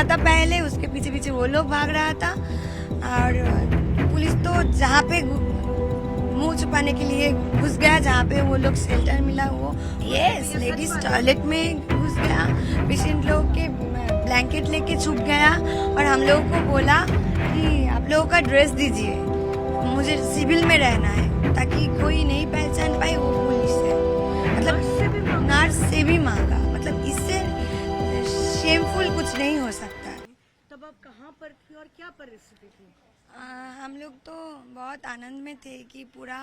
रहा था पहले, उसके पीछे पीछे वो लोग भाग रहा था और पुलिस तो जहाँ पे मुंह छुपाने के लिए घुस गया, जहाँ पे वो लोग शेल्टर मिला वो यस लेडीज टॉयलेट में घुस गया, पेशेंट लोग के ब्लैंकेट लेके छुप गया और हम लोगों को बोला कि आप लोगों का ड्रेस दीजिए, मुझे सिविल में रहना है, ताकि कोई नहीं पहचान पाए वो पुलिस है। मतलब नर्स से भी मांगा, मतलब इससे शेमफुल कुछ नहीं हो सकता है। तब आप कहाँ पर थी और क्या परिस्थिति थी? हम लोग तो बहुत आनंद में थे कि पूरा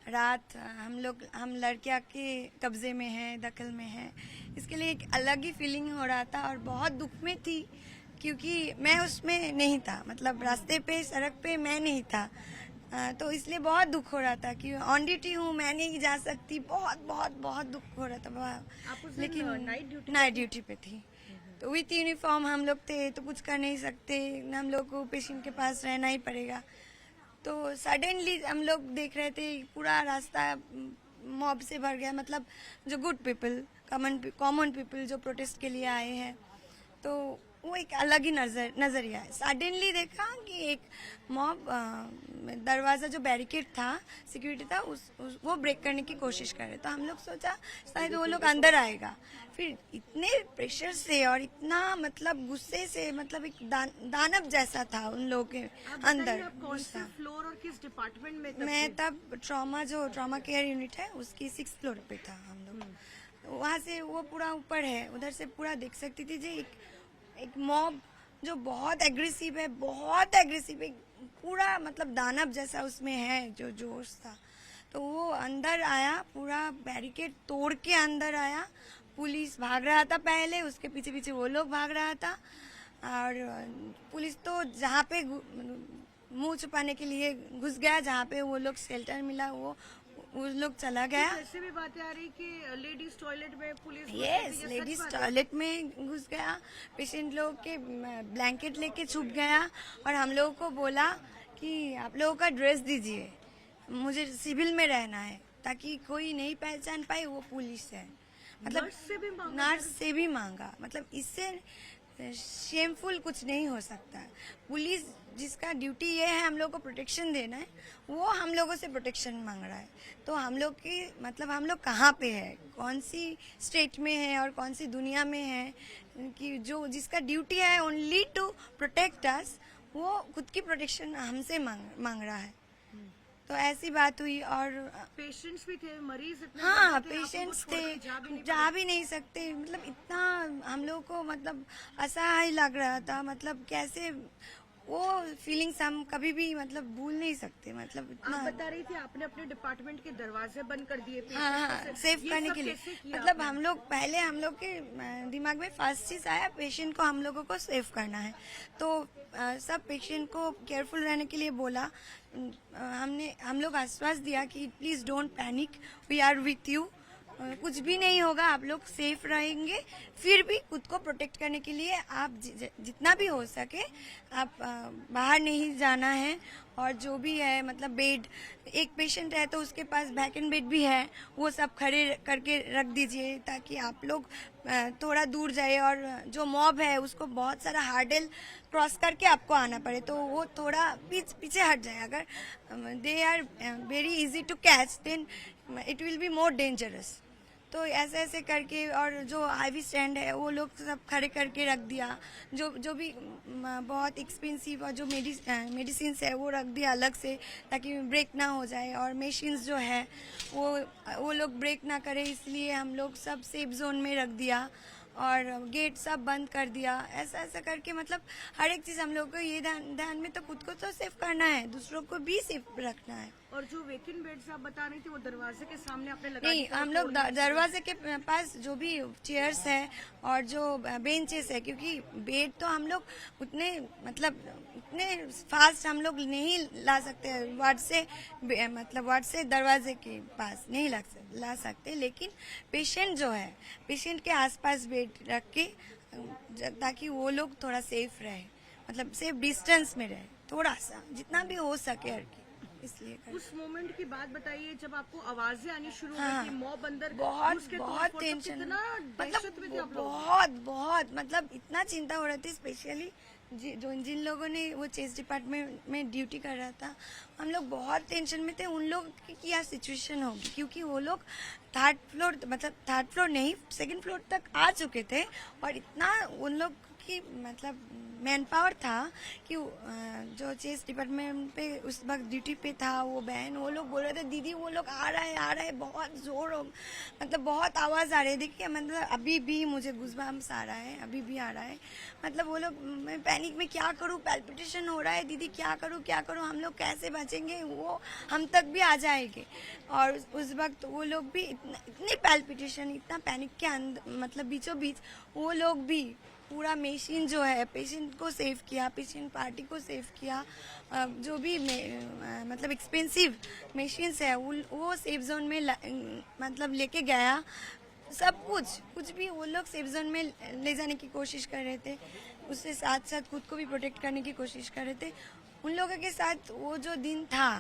रात हम लड़कियां के कब्जे में हैं, दखल में हैं, इसके लिए एक अलग ही फीलिंग हो रहा था और बहुत दुख में थी क्योंकि मैं उसमें नहीं था, मतलब रास्ते पे सड़क पे मैं नहीं था, तो इसलिए बहुत दुख हो रहा था कि ऑन ड्यूटी हूँ, मैं नहीं जा सकती, बहुत बहुत बहुत दुख हो रहा था। लेकिन नाइट ड्यूटी पे थी तो विथ यूनिफॉर्म हम लोग थे तो कुछ कर नहीं सकते, हम लोग को पेशेंट के पास रहना ही पड़ेगा। तो सडनली हम लोग देख रहे थे पूरा रास्ता मॉब से भर गया, मतलब जो गुड पीपल, कॉमन पीपल जो प्रोटेस्ट के लिए आए हैं, तो वो एक अलग ही नजरिया है। सडनली देखा कि एक मॉब दरवाज़ा जो बैरिकेड था, सिक्योरिटी था, वो ब्रेक करने की कोशिश कर रहे, तो हम लोग सोचा शायद वो लोग अंदर आएगा। फिर इतने प्रेशर से और इतना मतलब गुस्से से, मतलब एक दानव जैसा था उन लोगों के अंदर। आप कौन से फ्लोर और किस डिपार्टमेंट में थे? मैं तब ट्रॉमा केयर यूनिट है उसकी 6th फ्लोर पे था हम लोग। वहाँ से वो पूरा ऊपर है, उधर से पूरा देख सकती थी जी एक मॉब जो बहुत एग्रेसिव है, पूरा मतलब दानव जैसा उसमें है जो जोश था। तो वो अंदर आया, पूरा बैरिकेड तोड़ के अंदर आया, पुलिस भाग रहा था पहले, उसके पीछे पीछे वो लोग भाग रहा था और पुलिस तो जहाँ पे मुंह छुपाने के लिए घुस गया, जहाँ पे वो लोग शेल्टर मिला वो लोग चला गया। ऐसे भी बातें आ रही कि लेडीज टॉयलेट में पुलिस यस लेडीज टॉयलेट में घुस गया, पेशेंट लोग के ब्लैंकेट लेके छुप गया और हम लोगों को बोला कि आप लोगों का ड्रेस दीजिए, मुझे सिविल में रहना है, ताकि कोई नहीं पहचान पाए वो पुलिस है। मतलब नर्स से भी मांगा, मतलब इससे शेमफुल कुछ नहीं हो सकता है। पुलिस जिसका ड्यूटी ये है हम लोग को प्रोटेक्शन देना है, वो हम लोगों से प्रोटेक्शन मांग रहा है। तो हम लोग की मतलब हम लोग कहाँ पे है, कौन सी स्टेट में है और कौन सी दुनिया में है कि जो जिसका ड्यूटी है ओनली टू प्रोटेक्ट अस, वो खुद की प्रोटेक्शन हमसे मांग रहा है। तो ऐसी बात हुई और पेशेंट्स भी थे, मरीज इतने हाँ पेशेंट्स थे, जा भी नहीं सकते, मतलब इतना हम लोग को मतलब असहाय लग रहा था, मतलब कैसे वो फीलिंग्स हम कभी भी मतलब भूल नहीं सकते। मतलब इतना आप बता रही थी आपने अपने डिपार्टमेंट के दरवाजे बंद कर दिए हाँ सेव करने के लिए, मतलब हम लोग के दिमाग में फर्स्ट चीज आया पेशेंट को हम लोगों को सेव करना है, तो सब पेशेंट को केयरफुल रहने के लिए बोला। हम लोग आश्वास दिया कि please don't panic, we are with you, कुछ भी नहीं होगा, आप लोग सेफ रहेंगे। फिर भी खुद को प्रोटेक्ट करने के लिए आप जितना भी हो सके आप बाहर नहीं जाना है, और जो भी है मतलब बेड, एक पेशेंट है तो उसके पास वैकेंट बेड भी है, वो सब खड़े करके रख दीजिए ताकि आप लोग थोड़ा दूर जाए, और जो मॉब है उसको बहुत सारा हार्डल क्रॉस करके आपको आना पड़े तो वो थोड़ा पीछे हट जाए। अगर they are very easy to catch then it will be more dangerous. तो ऐसे करके, और जो आईवी स्टैंड है वो लोग सब खड़े करके रख दिया, जो भी बहुत एक्सपेंसिव और जो मेडिसिन है वो रख दिया अलग से ताकि ब्रेक ना हो जाए, और मशीन्स जो है वो लोग ब्रेक ना करे, इसलिए हम लोग सब सेफ जोन में रख दिया और गेट सब बंद कर दिया। ऐसा करके मतलब हर एक चीज हम लोग को ये ध्यान में, तो खुद को तो सेफ करना है, दूसरों को भी सेफ रखना है। और जो वेकेंट बेड्स आप बता रही थी वो दरवाजे के सामने आपने लगा नहीं, हम लोग दरवाजे के पास जो भी चेयर्स है और जो बेंचेस है, क्योंकि बेड तो हम लोग उतने फास्ट हम लोग नहीं ला सकते, वार्ड से दरवाजे के पास नहीं ला सकते, लेकिन पेशेंट जो है, पेशेंट के आसपास बेड रख के, ताकि वो लोग थोड़ा सेफ रहे, मतलब सेफ डिस्टेंस में रहे, थोड़ा सा जितना भी हो सके इसलिए कर उस मोमेंट की बात बताइए जब आपको आवाजें आनी शुरू हाँ। हुई थी, मॉब अंदर बहुत घुस के बहुत तोड़फोड़, तो टेंशन, कितना दहशत में थे आप लोग? बहुत बहुत मतलब इतना चिंता हो रही थी, स्पेशली जिन लोगों ने वो चेस डिपार्टमेंट में ड्यूटी कर रहा था, हम लोग बहुत टेंशन में थे उन लोग की क्या सिचुएशन होगी, क्योंकि वो लोग थर्ड फ्लोर नहीं, सेकंड फ्लोर तक आ चुके थे और इतना उन लोग की मतलब मैन पावर था कि जो चेस डिपार्टमेंट पे उस वक्त ड्यूटी पे था वो बहन, वो लोग बोल रहे थे दीदी वो लोग आ रहा है बहुत जोर हो, मतलब बहुत आवाज आ रही है। देखिए मतलब अभी भी मुझे गूज़बम्प्स आ रहा है, अभी भी आ रहा है। मतलब वो लोग, मैं पैनिक में क्या करूँ, पैल्पिटेशन हो रहा है दीदी, क्या करूँ, हम लोग कैसे बचेंगे, वो हम तक भी आ जाएंगे। और उस वक्त वो लोग भी इतनी पैल्पिटेशन, इतना पैनिक के अंदर, मतलब बीचों बीच वो लोग भी पूरा मशीन जो है पेशेंट को सेव किया, पेशेंट पार्टी को सेव किया, जो भी मतलब एक्सपेंसिव मशीन्स है वो सेफ जोन में मतलब लेके गया। सब कुछ भी वो लोग सेफ जोन में ले जाने की कोशिश कर रहे थे, उससे साथ साथ खुद को भी प्रोटेक्ट करने की कोशिश कर रहे थे। उन लोगों के साथ वो जो दिन था,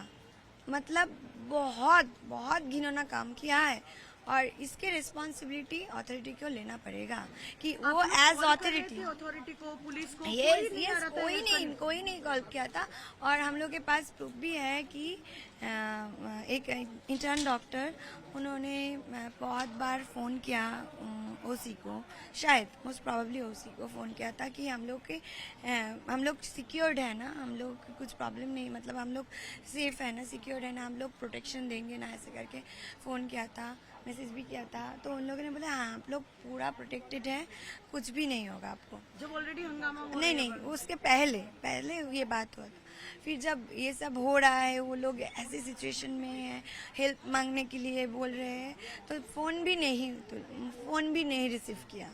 मतलब बहुत बहुत घिनौना काम किया है और इसकी रिस्पॉन्सिबिलिटी अथॉरिटी को लेना पड़ेगा कि वो एज अथॉरिटी को, पुलिस को, कोई नहीं कॉल किया था। और हम लोग के पास प्रूफ भी है कि एक इंटर्न डॉक्टर, उन्होंने बहुत बार फ़ोन किया ओसी को, शायद मोस्ट प्रोबेबली ओसी को फ़ोन किया था कि हम लोग सिक्योर्ड है ना, हम लोग कुछ प्रॉब्लम नहीं, मतलब हम लोग सेफ है ना, सिक्योर्ड है ना, हम लोग प्रोटेक्शन देंगे ना, ऐसे करके फ़ोन किया था, मैसेज भी किया था। तो उन लोगों ने बोला हाँ आप लोग पूरा प्रोटेक्टेड है, कुछ भी नहीं होगा आपको। जब ऑलरेडी हंगामा हो नहीं, उसके पहले ये बात हुआ था। फिर जब ये सब हो रहा है, वो लोग ऐसी सिचुएशन में है, हेल्प मांगने के लिए बोल रहे हैं, तो फ़ोन भी नहीं रिसीव किया।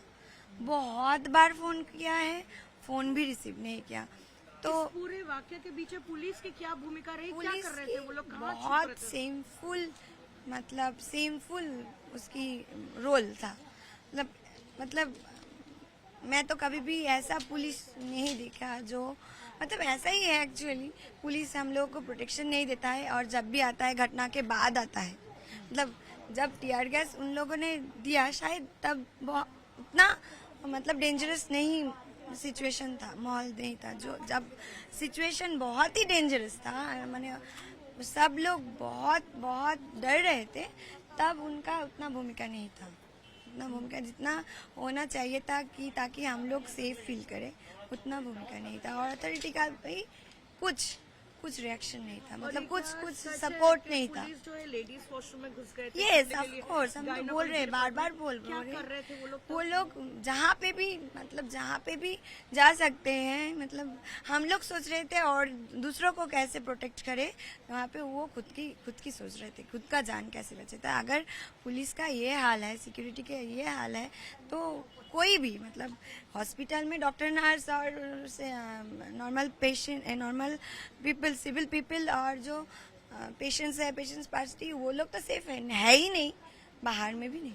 बहुत बार फ़ोन किया है, फ़ोन भी रिसीव नहीं किया। तो इस पूरे वाक्य के पीछे पुलिस की क्या भूमिका रही, क्या कर रहे थे वो लोग, कहाँ छुप बहुत रहे थे? सेमफुल उसकी रोल था। मतलब मैं तो कभी भी ऐसा पुलिस नहीं देखा जो, मतलब ऐसा ही है एक्चुअली, पुलिस हम लोगों को प्रोटेक्शन नहीं देता है और जब भी आता है घटना के बाद आता है। मतलब जब टीयर गैस उन लोगों ने दिया शायद तब उतना मतलब डेंजरस नहीं सिचुएशन था, माहौल नहीं था। जो जब सिचुएशन बहुत ही डेंजरस था, माने सब लोग बहुत बहुत डर रहे थे, तब उनका उतना भूमिका नहीं था, उतना भूमिका जितना होना चाहिए था कि ताकि हम लोग सेफ फील करें, उतना भूमिका नहीं था। और अथॉरिटी का भी कुछ रिएक्शन नहीं था, मतलब कुछ सपोर्ट नहीं था। पुलिस जो है लेडीज वॉशरूम में घुस गए थे, यस ऑफ कोर्स, हम तो बोल रहे हैं, बार बोल क्या रहे कर रहे थे वो लोग? वो लोग जहाँ पे भी जा सकते हैं, मतलब हम लोग सोच रहे थे और दूसरों को कैसे प्रोटेक्ट करे, वहाँ पे वो खुद की सोच रहे थे, खुद का जान कैसे बचे। तो अगर पुलिस का ये हाल है, सिक्योरिटी का ये हाल है, तो कोई भी मतलब हॉस्पिटल में डॉक्टर नर्स और normal patient, normal people, civil people और जो पेशेंट्स है, पेशेंट्स पार्टी, वो लोग तो सेफ है ही नहीं, बाहर में भी नहीं।